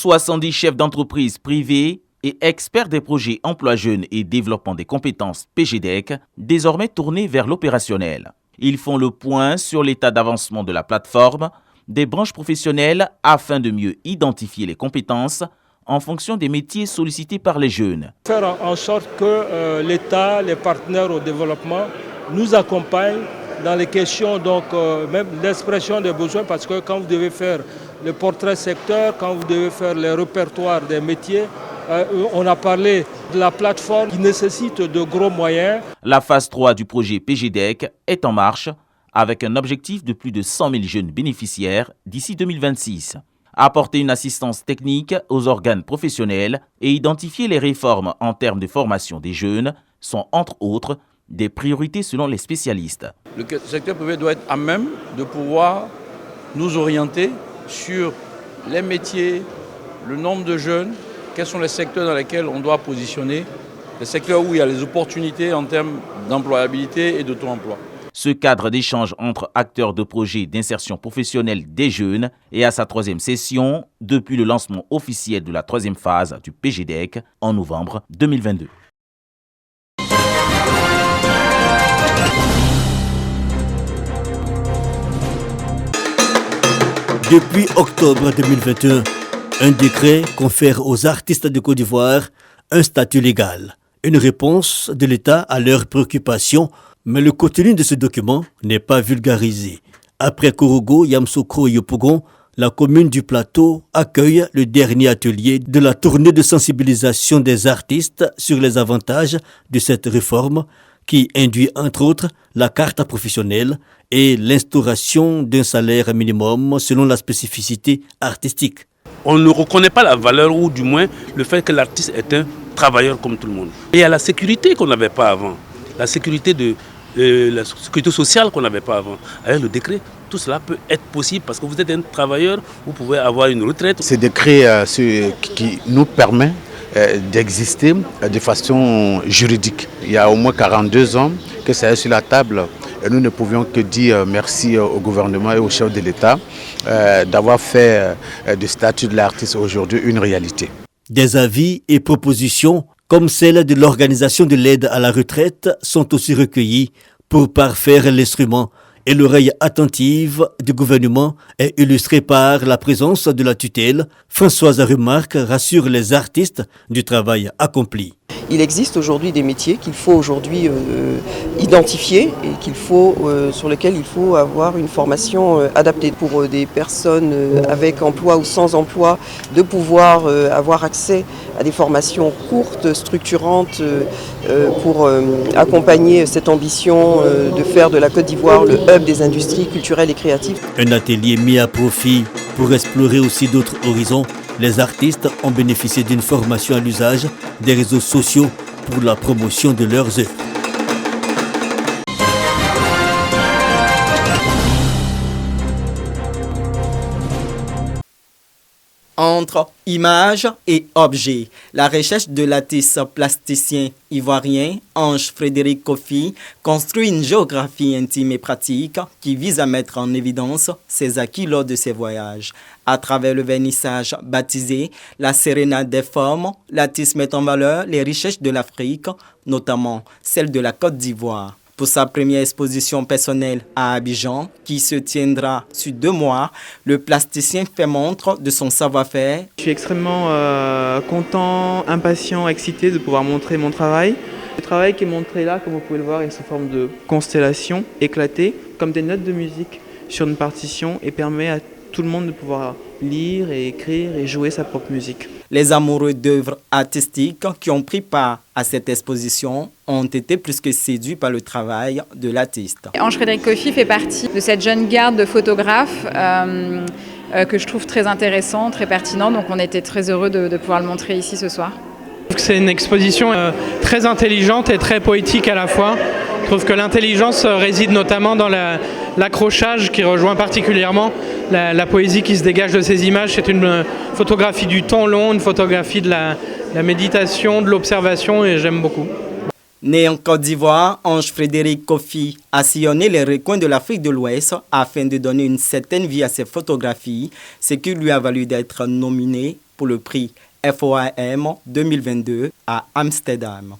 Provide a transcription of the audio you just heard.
70 chefs d'entreprise privés et experts des projets emploi jeunes et développement des compétences PGDEC, désormais tournés vers l'opérationnel. Ils font le point sur l'état d'avancement de la plateforme des branches professionnelles afin de mieux identifier les compétences en fonction des métiers sollicités par les jeunes. Faire en sorte que l'État, les partenaires au développement nous accompagnent dans les questions, même l'expression des besoins, parce que quand vous devez faire le portrait secteur, quand vous devez faire les répertoires des métiers, on a parlé de la plateforme qui nécessite de gros moyens. La phase 3 du projet PGDEC est en marche avec un objectif de plus de 100 000 jeunes bénéficiaires d'ici 2026. Apporter une assistance technique aux organes professionnels et identifier les réformes en termes de formation des jeunes sont entre autres des priorités selon les spécialistes. Le secteur privé doit être à même de pouvoir nous orienter sur les métiers, le nombre de jeunes, quels sont les secteurs dans lesquels on doit positionner, les secteurs où il y a les opportunités en termes d'employabilité et d'auto-emploi. Ce cadre d'échange entre acteurs de projets d'insertion professionnelle des jeunes est à sa 3e session depuis le lancement officiel de la 3e phase du PGDEC en novembre 2022. Depuis octobre 2021, un décret confère aux artistes de Côte d'Ivoire un statut légal, une réponse de l'État à leurs préoccupations. Mais le contenu de ce document n'est pas vulgarisé. Après Korogo, Yamoussoukro et Yopougon, la commune du Plateau accueille le dernier atelier de la tournée de sensibilisation des artistes sur les avantages de cette réforme qui induit entre autres la carte professionnelle et l'instauration d'un salaire minimum selon la spécificité artistique. On ne reconnaît pas la valeur ou du moins le fait que l'artiste est un travailleur comme tout le monde. Et il y a la sécurité qu'on n'avait pas avant, la sécurité la sécurité sociale qu'on n'avait pas avant. Avec le décret, tout cela peut être possible parce que vous êtes un travailleur, vous pouvez avoir une retraite. Ce décret qui nous permet d'exister de façon juridique. Il y a au moins 42 ans que ça est sur la table et nous ne pouvions que dire merci au gouvernement et au chef de l'État d'avoir fait du statut de l'artiste aujourd'hui une réalité. Des avis et propositions comme celle de l'organisation de l'aide à la retraite sont aussi recueillis pour parfaire l'instrument et l'oreille attentive du gouvernement est illustrée par la présence de la tutelle. Françoise Remarque rassure les artistes du travail accompli. Il existe aujourd'hui des métiers qu'il faut aujourd'hui identifier et sur lesquels il faut avoir une formation adaptée pour des personnes avec emploi ou sans emploi, de pouvoir avoir accès à des formations courtes, structurantes pour accompagner cette ambition de faire de la Côte d'Ivoire le hub des industries culturelles et créatives. Un atelier mis à profit pour explorer aussi d'autres horizons. Les artistes ont bénéficié d'une formation à l'usage des réseaux sociaux pour la promotion de leurs œuvres. Entre images et objets, la recherche de l'artiste plasticien ivoirien Ange Frédéric Kofi construit une géographie intime et pratique qui vise à mettre en évidence ses acquis lors de ses voyages. À travers le vernissage baptisé La Sérénade des formes, l'artiste met en valeur les richesses de l'Afrique, notamment celles de la Côte d'Ivoire. Pour sa première exposition personnelle à Abidjan, qui se tiendra sur 2 mois, le plasticien fait montre de son savoir-faire. Je suis extrêmement content, impatient, excité de pouvoir montrer mon travail. Le travail qui est montré là, comme vous pouvez le voir, est sous forme de constellations éclatées, comme des notes de musique sur une partition et permet à tout le monde de pouvoir lire et écrire et jouer sa propre musique. Les amoureux d'œuvres artistiques qui ont pris part à cette exposition ont été plus que séduits par le travail de l'artiste. Ange Frédéric Kofi fait partie de cette jeune garde de photographes que je trouve très intéressant, très pertinent. Donc on était très heureux de pouvoir le montrer ici ce soir. C'est une exposition très intelligente et très poétique à la fois. Je trouve que l'intelligence réside notamment dans l'accrochage qui rejoint particulièrement la poésie qui se dégage de ces images. C'est une photographie du temps long, une photographie de la méditation, de l'observation et j'aime beaucoup. Né en Côte d'Ivoire, Ange Frédéric Kofi a sillonné les recoins de l'Afrique de l'Ouest afin de donner une certaine vie à ses photographies, ce qui lui a valu d'être nominé pour le prix FOAM 2022 à Amsterdam.